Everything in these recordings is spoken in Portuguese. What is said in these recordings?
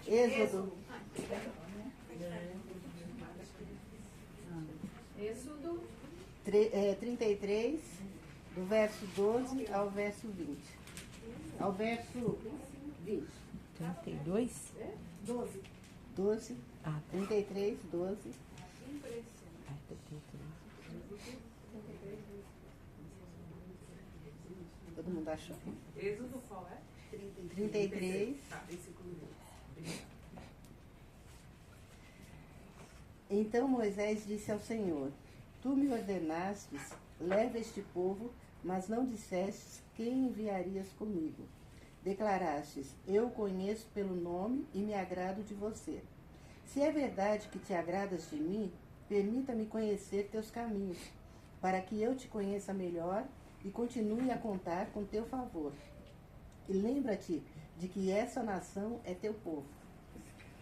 Êxodo. Êxodo 33, do verso 12 ao verso 20. Ao verso 20. 32? 12. 12. Ah, 33, 12. ah, 33. Todo mundo achou? Êxodo qual é? 33. Tá, versículo 2. Então Moisés disse ao Senhor: Tu me ordenastes, leva este povo, mas não dissestes quem enviarias comigo. Declarastes: Eu o conheço pelo nome e me agrado de você. Se é verdade que te agradas de mim, permita-me conhecer teus caminhos, para que eu te conheça melhor e continue a contar com teu favor. E lembra-te de que essa nação é teu povo.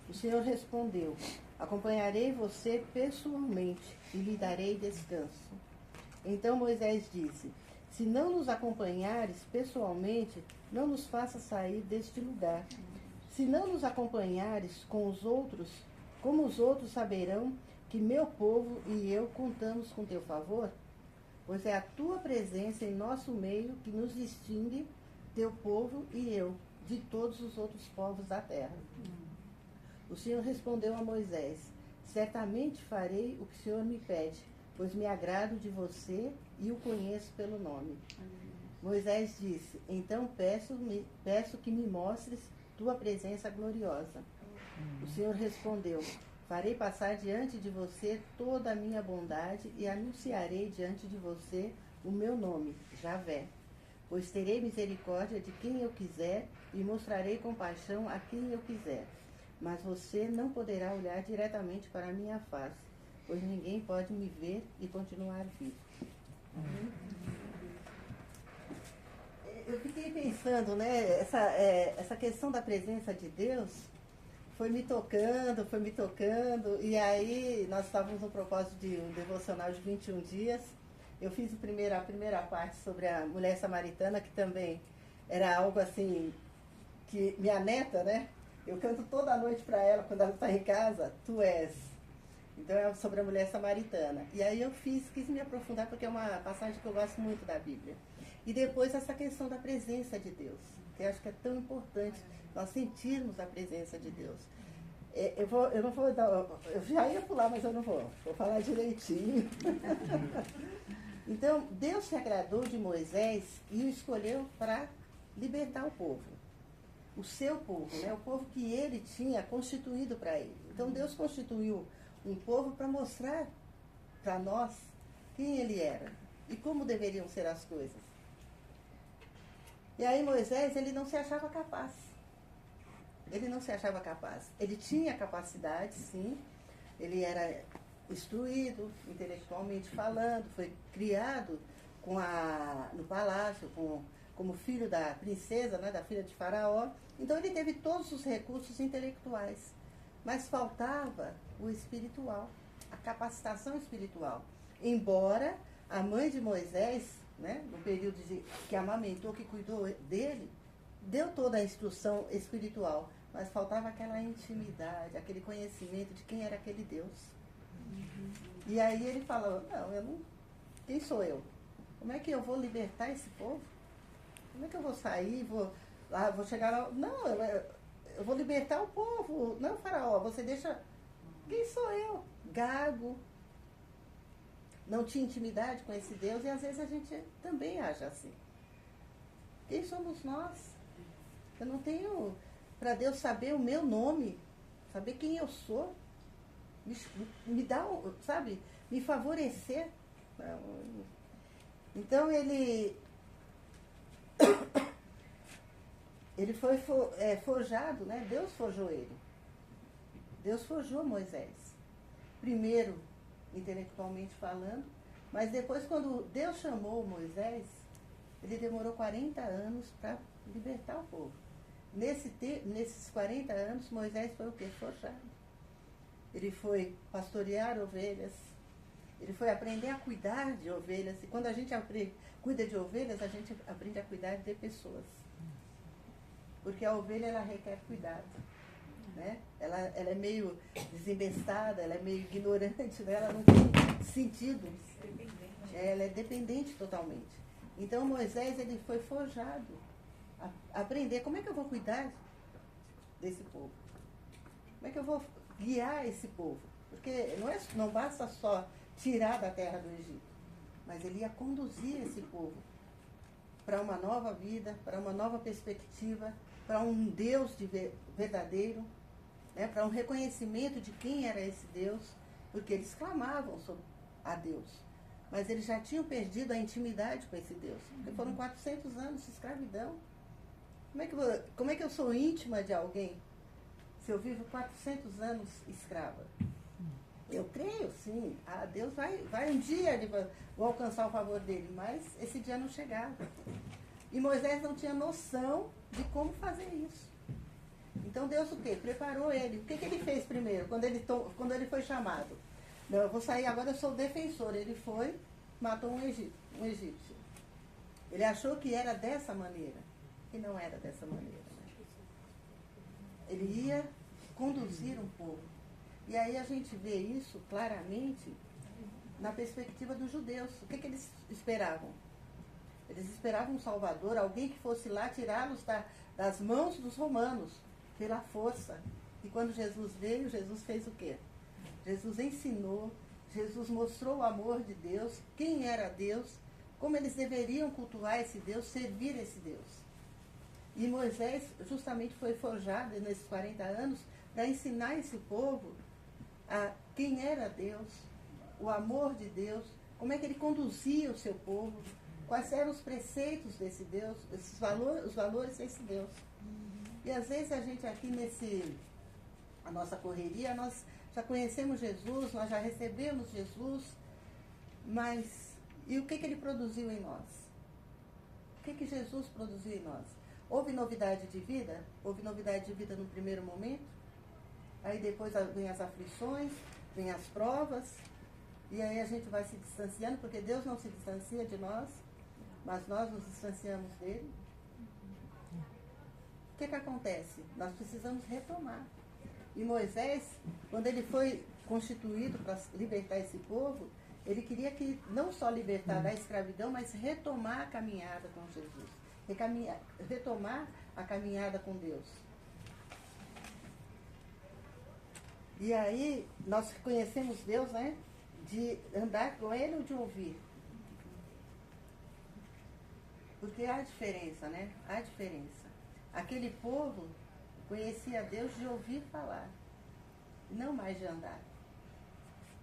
O Senhor respondeu: Acompanharei você pessoalmente e lhe darei descanso. Então Moisés disse: Se não nos acompanhares pessoalmente, não nos faça sair deste lugar. Se não nos acompanhares com os outros, como os outros saberão que meu povo e eu contamos com teu favor? Pois é a tua presença em nosso meio que nos distingue, teu povo e eu, de todos os outros povos da terra. O Senhor respondeu a Moisés: Certamente farei o que o Senhor me pede, pois me agrado de você e o conheço pelo nome. Moisés disse: Então peço que me mostres tua presença gloriosa. O Senhor respondeu: Farei passar diante de você toda a minha bondade e anunciarei diante de você o meu nome, Javé. Pois terei misericórdia de quem eu quiser e mostrarei compaixão a quem eu quiser. Mas você não poderá olhar diretamente para a minha face, pois ninguém pode me ver e continuar vivo. Eu fiquei pensando, né, essa questão da presença de Deus foi me tocando, e aí nós estávamos no propósito de um devocional de 21 dias. Eu fiz a primeira parte sobre a mulher samaritana, que também era algo assim, que minha neta, né, eu canto toda noite para ela, quando ela está em casa, Tu és. Então é sobre a mulher samaritana. E aí eu quis me aprofundar, porque é uma passagem que eu gosto muito da Bíblia. E depois essa questão da presença de Deus, que eu acho que é tão importante nós sentirmos a presença de Deus. Eu já ia pular, mas eu não vou falar direitinho. Então, Deus se agradou de Moisés e o escolheu para libertar o povo. O seu povo, né? O povo que ele tinha constituído para ele. Então, Deus constituiu um povo para mostrar para nós quem ele era e como deveriam ser as coisas. E aí Moisés, ele não se achava capaz. Ele não se achava capaz. Ele tinha capacidade, sim. Ele era instruído, intelectualmente falando, foi criado no palácio, como filho da princesa, né, da filha de Faraó. Então ele teve todos os recursos intelectuais. Mas faltava o espiritual, a capacitação espiritual. Embora a mãe de Moisés, né, no período que amamentou, que cuidou dele, deu toda a instrução espiritual, mas faltava aquela intimidade, aquele conhecimento de quem era aquele Deus. E aí ele falou: quem sou eu? Como é que eu vou libertar esse povo? Como é que eu vou sair, vou chegar lá? Não, eu vou libertar o povo. Não, Faraó, você deixa... Quem sou eu? Gago. Não tinha intimidade com esse Deus, e às vezes a gente também age assim. Quem somos nós? Eu não tenho... Para Deus saber o meu nome, saber quem eu sou, me dá, sabe, me favorecer. Então ele foi forjado, né? Deus forjou ele. Deus forjou Moisés. Primeiro, intelectualmente falando, mas depois, quando Deus chamou Moisés, ele demorou 40 anos para libertar o povo. Nesses 40 anos, Moisés foi o quê? Forjado. Ele foi pastorear ovelhas, ele foi aprender a cuidar de ovelhas. E quando a gente cuida de ovelhas, a gente aprende a cuidar de pessoas. porque a ovelha ela requer cuidado. Né? Ela é meio desembestada, ela é meio ignorante, né? Ela não tem sentido. Ela é dependente totalmente. Então Moisés ele foi forjado a aprender como é que eu vou cuidar desse povo. Como é que eu vou guiar esse povo? Porque não basta só tirar da terra do Egito, mas ele ia conduzir esse povo para uma nova vida, para uma nova perspectiva, para um Deus verdadeiro, né? Para um reconhecimento de quem era esse Deus, porque eles clamavam a Deus, mas eles já tinham perdido a intimidade com esse Deus, porque foram 400 anos de escravidão. Como é que eu sou íntima de alguém se eu vivo 400 anos escrava? Eu creio, sim, Deus vai um dia, vou alcançar o favor dele, mas esse dia não chegava. E Moisés não tinha noção de como fazer isso. Então Deus o quê? Preparou ele. O que ele fez primeiro, quando ele foi chamado? Não, eu vou sair agora, eu sou o defensor. Ele foi, matou um egípcio. Ele achou que era dessa maneira, e não era dessa maneira. Né? Ele ia conduzir um povo. E aí a gente vê isso claramente na perspectiva dos judeus. O que eles esperavam? Eles esperavam um salvador, alguém que fosse lá tirá-los das mãos dos romanos, pela força. E quando Jesus veio, Jesus fez o quê? Jesus ensinou, Jesus mostrou o amor de Deus, quem era Deus, como eles deveriam cultuar esse Deus, servir esse Deus. E Moisés justamente foi forjado nesses 40 anos para ensinar esse povo a quem era Deus, o amor de Deus, como é que ele conduzia o seu povo, quais eram os preceitos desse Deus, os valores desse Deus. E às vezes a gente aqui a nossa correria, nós já conhecemos Jesus, nós já recebemos Jesus, mas e o que ele produziu em nós? O que Jesus produziu em nós? Houve novidade de vida? Houve novidade de vida no primeiro momento? Aí depois vem as aflições, vem as provas, e aí a gente vai se distanciando, porque Deus não se distancia de nós, mas nós nos distanciamos dele. O que acontece? Nós precisamos retomar. E Moisés, quando ele foi constituído para libertar esse povo, ele queria que não só libertar da escravidão, mas retomar a caminhada com Jesus, retomar a caminhada com Deus. E aí, nós conhecemos Deus, né? De andar com Ele ou de ouvir? Porque há diferença, né? Há diferença. Aquele povo conhecia Deus de ouvir falar, não mais de andar.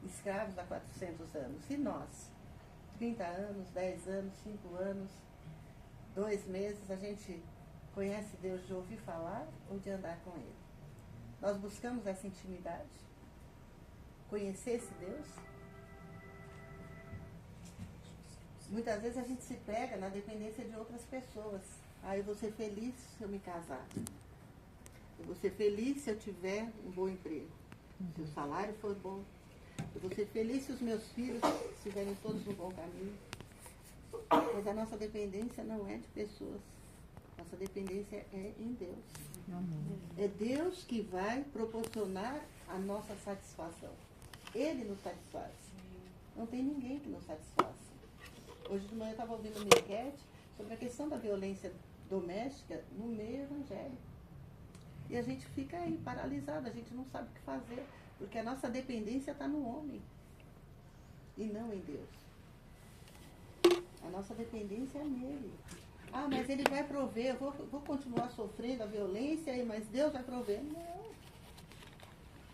Escravos há 400 anos. E nós? 30 anos, 10 anos, 5 anos, 2 meses, a gente conhece Deus de ouvir falar ou de andar com Ele? Nós buscamos essa intimidade? Conhecer esse Deus? Muitas vezes a gente se pega na dependência de outras pessoas. Eu vou ser feliz se eu me casar. Eu vou ser feliz se eu tiver um bom emprego. Se o salário for bom. Eu vou ser feliz se os meus filhos estiverem todos no bom caminho. Mas a nossa dependência não é de pessoas. Nossa dependência é em Deus. É Deus que vai proporcionar a nossa satisfação. Ele nos satisfaz. Não tem ninguém que nos satisfaça. Hoje de manhã eu estava ouvindo uma enquete sobre a questão da violência doméstica no meio evangélico. E a gente fica aí paralisado, a gente não sabe o que fazer, porque a nossa dependência está no homem e não em Deus. A nossa dependência é nele. Mas ele vai prover, eu vou continuar sofrendo a violência, mas Deus vai prover. Não.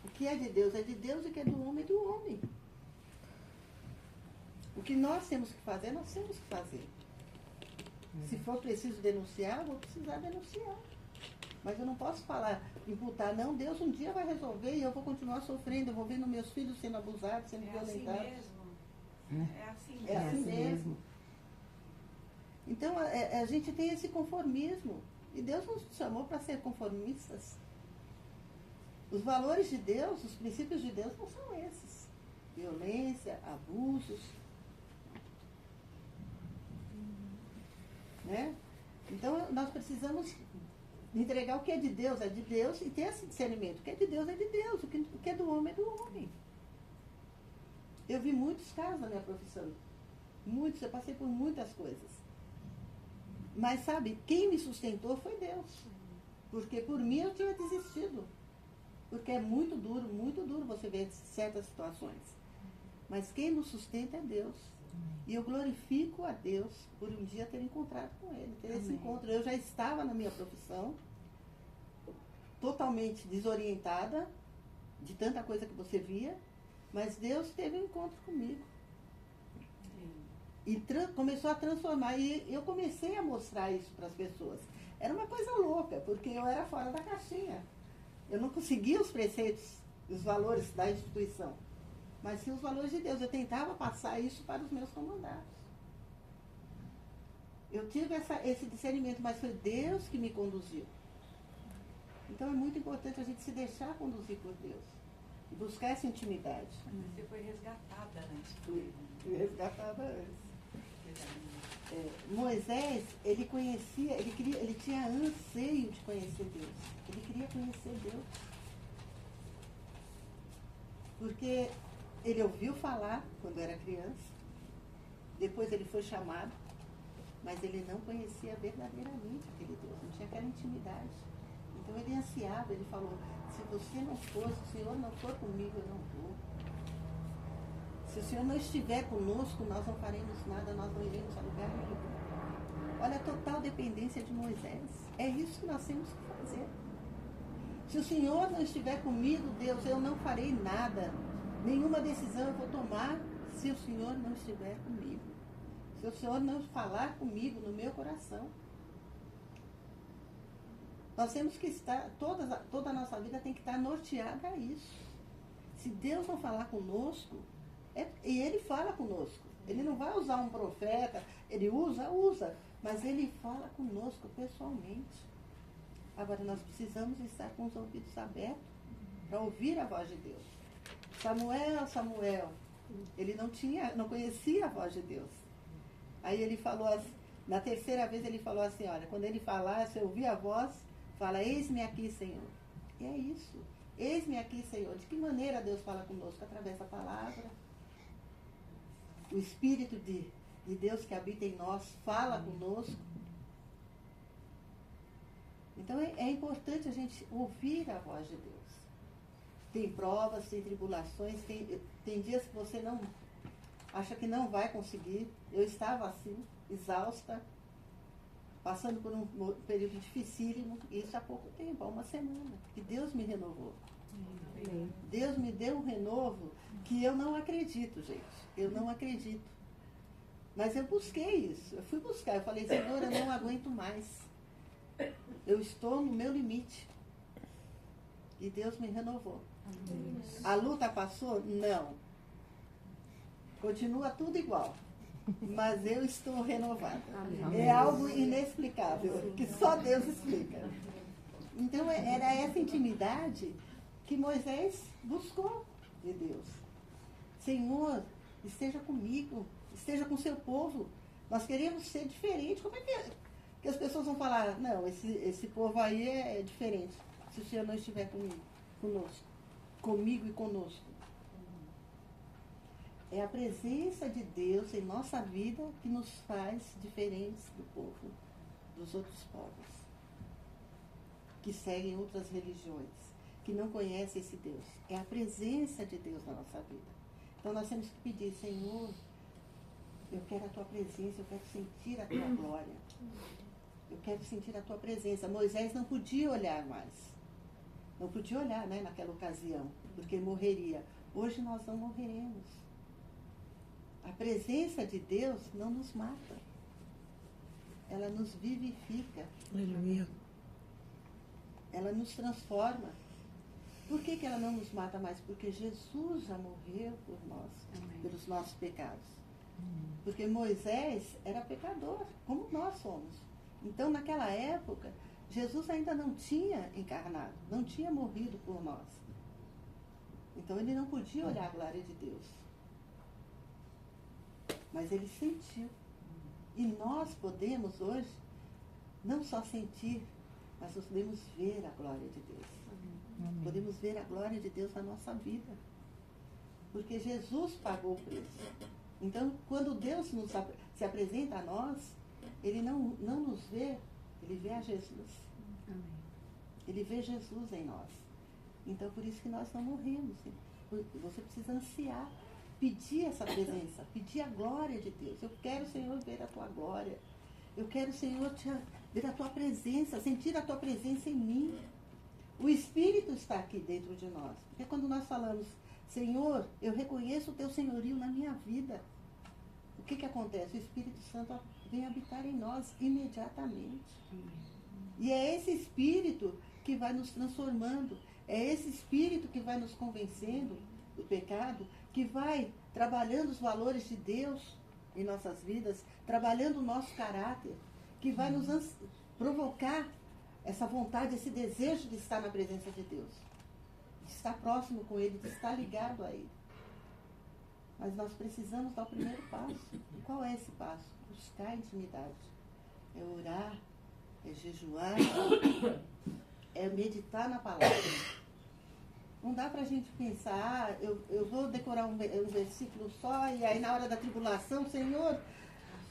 O que é de Deus é de Deus, e o que é do homem é do homem. O que nós temos que fazer, nós temos que fazer. Se for preciso denunciar, eu vou precisar denunciar. Mas eu não posso imputar, não, Deus um dia vai resolver e eu vou continuar sofrendo, eu vou vendo meus filhos sendo abusados, sendo violentados. É assim mesmo. É assim mesmo. Então, a gente tem esse conformismo. E Deus nos chamou para ser conformistas. Os valores de Deus, os princípios de Deus não são esses. Violência, abusos. Né? Então, nós precisamos Entregar o que é de Deus e ter esse discernimento. O que é de Deus é de Deus, o que é do homem é do homem. Eu vi muitos casos na minha profissão. Muitos, eu passei por muitas coisas. Mas sabe, quem me sustentou foi Deus. Porque por mim eu tinha desistido. Porque é muito duro você ver certas situações. Mas quem nos sustenta é Deus. E eu glorifico a Deus por um dia ter encontrado com Ele, ter esse encontro. Eu já estava na minha profissão, totalmente desorientada de tanta coisa que você via, mas Deus teve um encontro comigo. E começou a transformar. E eu comecei a mostrar isso para as pessoas. Era uma coisa louca, porque eu era fora da caixinha. Eu não conseguia os preceitos, os valores da instituição. Mas sim os valores de Deus. Eu tentava passar isso para os meus comandados. Eu tive esse discernimento, mas foi Deus que me conduziu. Então é muito importante a gente se deixar conduzir por Deus. E buscar essa intimidade. Você foi resgatada antes. Fui resgatada antes. Moisés, ele conhecia, ele tinha anseio de conhecer Deus. Ele queria conhecer Deus. Porque ele ouviu falar quando era criança, depois ele foi chamado, mas ele não conhecia verdadeiramente aquele Deus, não tinha aquela intimidade. Então ele ansiava, ele falou, se você não for, se o Senhor não for comigo, eu não vou. Se o Senhor não estiver conosco, nós não faremos nada, nós não iremos a lugar nenhum. Olha a total dependência de Moisés. É isso que nós temos que fazer. Se o Senhor não estiver comigo, Deus, eu não farei nada. Nenhuma decisão eu vou tomar se o Senhor não estiver comigo. Se o Senhor não falar comigo no meu coração. Nós temos que estar, toda a nossa vida tem que estar norteada a isso. Se Deus não falar conosco, e Ele fala conosco. Ele não vai usar um profeta, Ele usa, mas Ele fala conosco pessoalmente. Agora nós precisamos estar com os ouvidos abertos para ouvir a voz de Deus. Samuel, ele não conhecia a voz de Deus. Aí ele falou assim, na terceira vez ele falou assim, olha, quando ele falar, se eu ouvir a voz, fala, eis-me aqui, Senhor. E é isso. Eis-me aqui, Senhor. De que maneira Deus fala conosco? Através da palavra. O Espírito de Deus que habita em nós fala conosco. Então é importante a gente ouvir a voz de Deus. Tem provas, tem tribulações, tem dias que você não acha que não vai conseguir. Eu estava assim, exausta, passando por um período dificílimo, e isso há pouco tempo, há uma semana, que Deus me renovou. Deus me deu um renovo que eu não acredito, gente. Eu não acredito. Mas eu busquei isso. Eu fui buscar. Eu falei, Senhor, eu não aguento mais. Eu estou no meu limite. E Deus me renovou. A luta passou? Não. Continua tudo igual. Mas eu estou renovada. É algo inexplicável, que só Deus explica. Então era essa intimidade que Moisés buscou de Deus. Senhor, esteja comigo, esteja com o seu povo. Nós queremos ser diferentes. Como é que as pessoas vão falar, não, esse povo aí é diferente, se o Senhor não estiver comigo e conosco. É a presença de Deus em nossa vida que nos faz diferentes do povo, dos outros povos, que seguem outras religiões, que não conhecem esse Deus. É a presença de Deus na nossa vida. Então nós temos que pedir, Senhor, eu quero a tua presença, eu quero sentir a tua glória. Eu quero sentir a tua presença. Moisés não podia olhar mais. Não podia olhar, né, naquela ocasião, porque morreria. Hoje nós não morreremos. A presença de Deus não nos mata. Ela nos vivifica. Aleluia. Ela nos transforma. Por que ela não nos mata mais? Porque Jesus já morreu por nós, pelos nossos pecados. Porque Moisés era pecador, como nós somos. Então, naquela época, Jesus ainda não tinha encarnado, não tinha morrido por nós. Então, ele não podia olhar a glória de Deus. Mas ele sentiu. E nós podemos hoje não só sentir, mas nós podemos ver a glória de Deus. Amém. Podemos ver a glória de Deus na nossa vida. Porque Jesus pagou o preço. Então, quando Deus se apresenta a nós, Ele não nos vê, Ele vê a Jesus. Amém. Ele vê Jesus em nós. Então, por isso que nós não morremos. Você precisa ansiar, pedir essa presença, pedir a glória de Deus. Eu quero, Senhor, ver a Tua glória. Eu quero, Senhor, ver a Tua presença, sentir a Tua presença em mim. O Espírito está aqui dentro de nós. Porque quando nós falamos, Senhor, eu reconheço o Teu senhorio na minha vida, o que acontece? O Espírito Santo vem habitar em nós imediatamente. E é esse Espírito que vai nos transformando, é esse Espírito que vai nos convencendo do pecado, que vai trabalhando os valores de Deus em nossas vidas, trabalhando o nosso caráter, que vai nos provocar essa vontade, esse desejo de estar na presença de Deus, de estar próximo com Ele, de estar ligado a Ele. Mas nós precisamos dar o primeiro passo. E qual é esse passo? Buscar a intimidade. É orar, é jejuar, é meditar na palavra. Não dá pra gente pensar, eu vou decorar um versículo só, e aí na hora da tribulação, Senhor,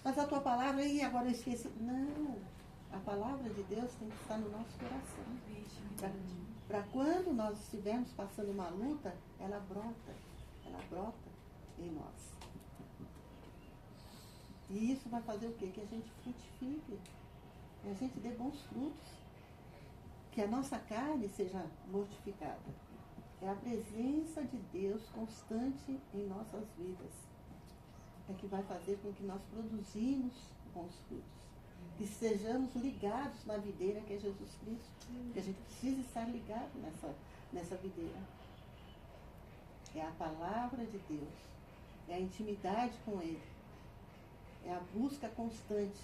mas a Tua palavra, e agora eu esqueci. Não, a palavra de Deus tem que estar no nosso coração. Para quando nós estivermos passando uma luta, ela brota em nós. E isso vai fazer o quê? Que a gente frutifique, que a gente dê bons frutos, que a nossa carne seja mortificada. É a presença de Deus constante em nossas vidas. É que vai fazer com que nós produzimos bons frutos. Que sejamos ligados na videira que é Jesus Cristo. Que a gente precisa estar ligado nessa videira. É a palavra de Deus. É a intimidade com Ele. É a busca constante.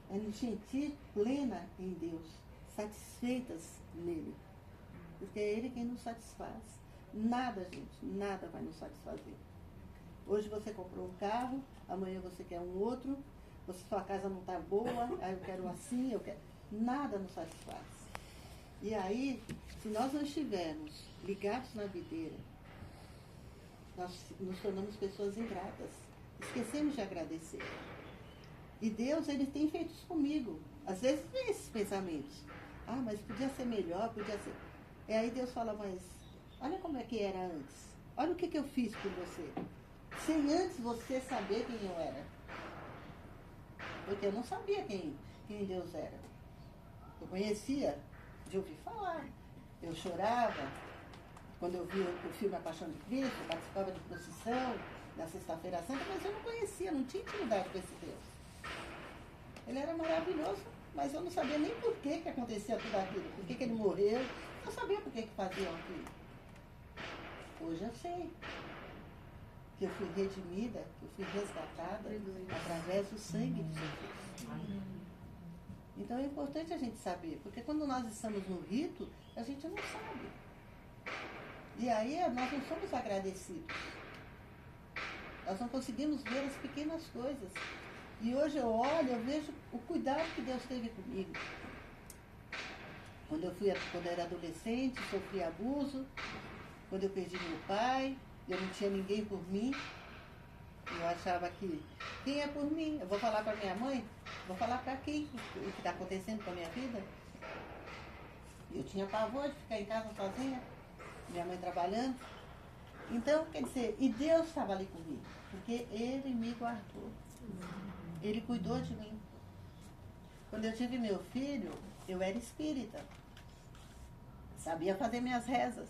É nos sentir plena em Deus. Satisfeitas nele. Porque é Ele quem nos satisfaz. Nada, gente, nada vai nos satisfazer. Hoje você comprou um carro, amanhã você quer um outro, sua casa não está boa, aí eu quero assim, eu quero. Nada nos satisfaz. E aí, se nós não estivermos ligados na videira, nós nos tornamos pessoas ingratas. Esquecemos de agradecer. E Deus, Ele tem feito isso comigo. Às vezes vem esses pensamentos. Ah, mas podia ser melhor, podia ser... E aí Deus fala, mas olha como é que era antes. Olha o que eu fiz por você. Sem antes você saber quem eu era. Porque eu não sabia quem Deus era. Eu conhecia de ouvir falar. Eu chorava. Quando eu vi o filme A Paixão de Cristo, eu participava de procissão na Sexta-feira Santa, mas eu não conhecia, não tinha intimidade com esse Deus. Ele era maravilhoso, mas eu não sabia nem por que acontecia tudo aquilo. Por que ele morreu. Eu sabia por que faziam aquilo. Hoje eu sei que eu fui redimida, que eu fui resgatada através do sangue de Jesus. Então é importante a gente saber, porque quando nós estamos no rito, a gente não sabe. E aí nós não somos agradecidos. Nós não conseguimos ver as pequenas coisas. E hoje eu olho, eu vejo o cuidado que Deus teve comigo. Quando eu era adolescente, sofri abuso. Quando eu perdi meu pai, eu não tinha ninguém por mim. Eu achava que, quem é por mim? Eu vou falar para minha mãe? Vou falar para quem? O que está acontecendo com a minha vida? Eu tinha pavor de ficar em casa sozinha, minha mãe trabalhando. Então, quer dizer, e Deus estava ali comigo, porque Ele me guardou. Ele cuidou de mim. Quando eu tive meu filho, eu era espírita. Sabia fazer minhas rezas.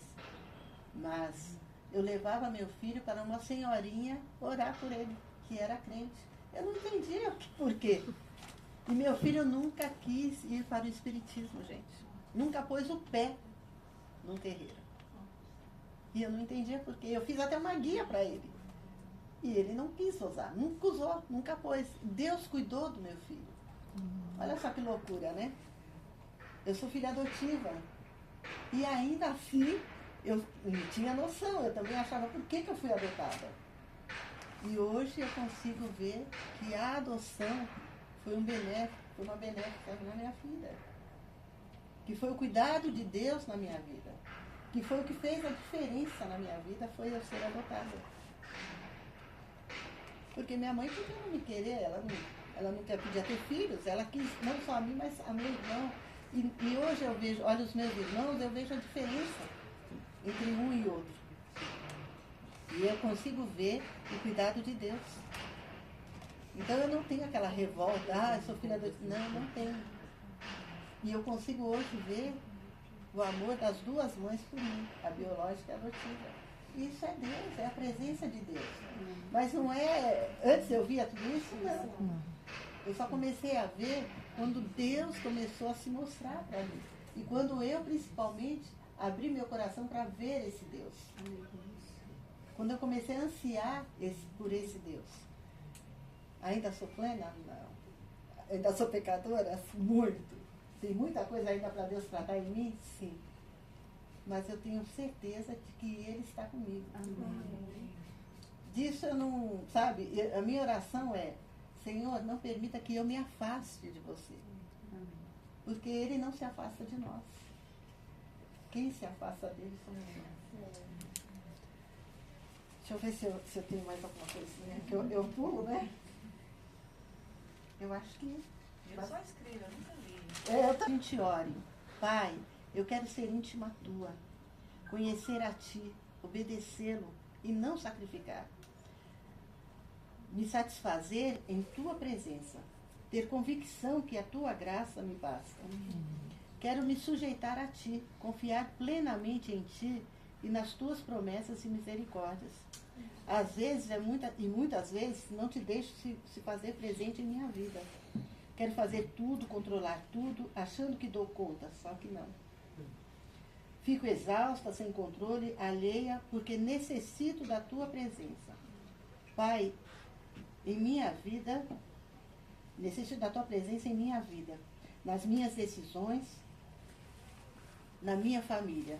Mas eu levava meu filho para uma senhorinha orar por ele, que era crente. Eu não entendia por quê. E meu filho nunca quis ir para o espiritismo, gente. Nunca pôs o pé num terreiro. E eu não entendia por quê. Eu fiz até uma guia para ele. E ele não quis usar, nunca usou, nunca pôs. Deus cuidou do meu filho. Olha só que loucura, né? Eu sou filha adotiva. E ainda assim, eu não tinha noção. Eu também achava por que eu fui adotada. E hoje eu consigo ver que a adoção foi uma benéfica na minha vida. que foi o cuidado de Deus na minha vida, que foi o que fez a diferença na minha vida, foi eu ser adotada. Porque minha mãe podia não me querer, ela não podia ter filhos, ela quis não só a mim, mas a meu irmão. E hoje eu vejo, olha os meus irmãos, eu vejo a diferença entre um e outro. E eu consigo ver o cuidado de Deus. Então eu não tenho aquela revolta, eu sou filha de... Não tenho. E eu consigo hoje ver o amor das duas mães por mim, a biológica e a adotiva. Isso é Deus, é a presença de Deus. Mas não é... Antes eu via tudo isso? Não. Eu só comecei a ver quando Deus começou a se mostrar para mim. E quando eu, principalmente, abri meu coração para ver esse Deus. Quando eu comecei a ansiar por esse Deus. Ainda sou plena? Não. Ainda sou pecadora? Muito. Tem muita coisa ainda para Deus tratar em mim? Sim. Mas eu tenho certeza de que Ele está comigo. Amém. Disso eu não... Sabe, a minha oração é: Senhor, não permita que eu me afaste de você. Porque Ele não se afasta de nós. Quem se afasta dele somos nós. Deixa eu ver se eu tenho mais alguma coisinha. Que eu pulo, né? Eu acho que... Eu só escrevo, eu nunca li. A gente ore. Pai, eu quero ser íntima tua. Conhecer a ti, obedecê-lo e não sacrificar. Me satisfazer em tua presença. Ter convicção que a tua graça me basta. Quero me sujeitar a ti, confiar plenamente em ti e nas tuas promessas e misericórdias. Às vezes, muitas vezes, não te deixo se fazer presente em minha vida. Quero fazer tudo, controlar tudo, achando que dou conta, só que não. Fico exausta, sem controle, alheia, porque necessito da tua presença. Pai, em minha vida, necessito da tua presença em minha vida, nas minhas decisões, na minha família.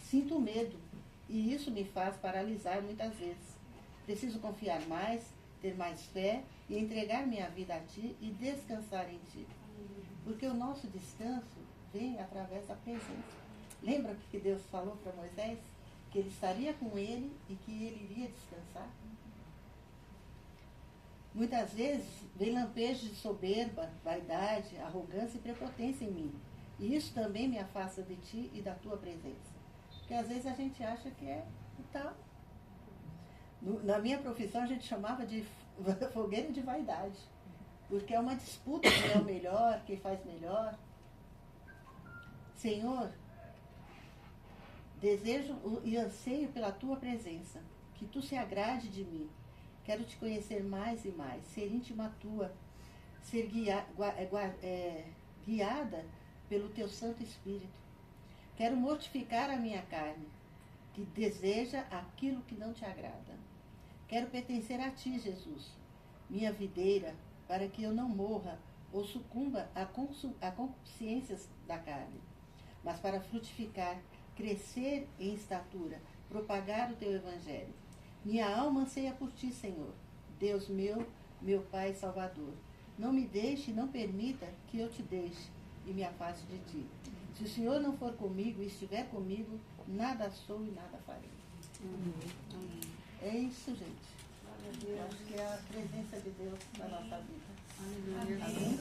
Sinto medo e isso me faz paralisar muitas vezes. Preciso confiar mais, ter mais fé e entregar minha vida a ti e descansar em ti. Porque o nosso descanso vem através da presença. Lembra o que Deus falou para Moisés? Que ele estaria com ele e que ele iria descansar? Muitas vezes vem lampejos de soberba, vaidade, arrogância e prepotência em mim. E isso também me afasta de ti e da tua presença. Porque às vezes a gente acha que é tal. Na minha profissão a gente chamava de fogueira de vaidade. Porque é uma disputa quem é o melhor, quem faz melhor. Senhor, desejo e anseio pela tua presença. Que tu se agrade de mim. Quero te conhecer mais e mais, ser íntima tua, ser guiada pelo teu Santo Espírito. Quero mortificar a minha carne, que deseja aquilo que não te agrada. Quero pertencer a ti, Jesus, minha videira, para que eu não morra ou sucumba a concupiscências da carne, mas para frutificar, crescer em estatura, propagar o teu evangelho. Minha alma anseia por ti, Senhor, Deus meu Pai e Salvador. Não me deixe, não permita que eu te deixe e me afaste de ti. Se o Senhor não for comigo e estiver comigo, nada sou e nada farei. É isso, gente. Eu acho que é a presença de Deus na nossa vida. Amém.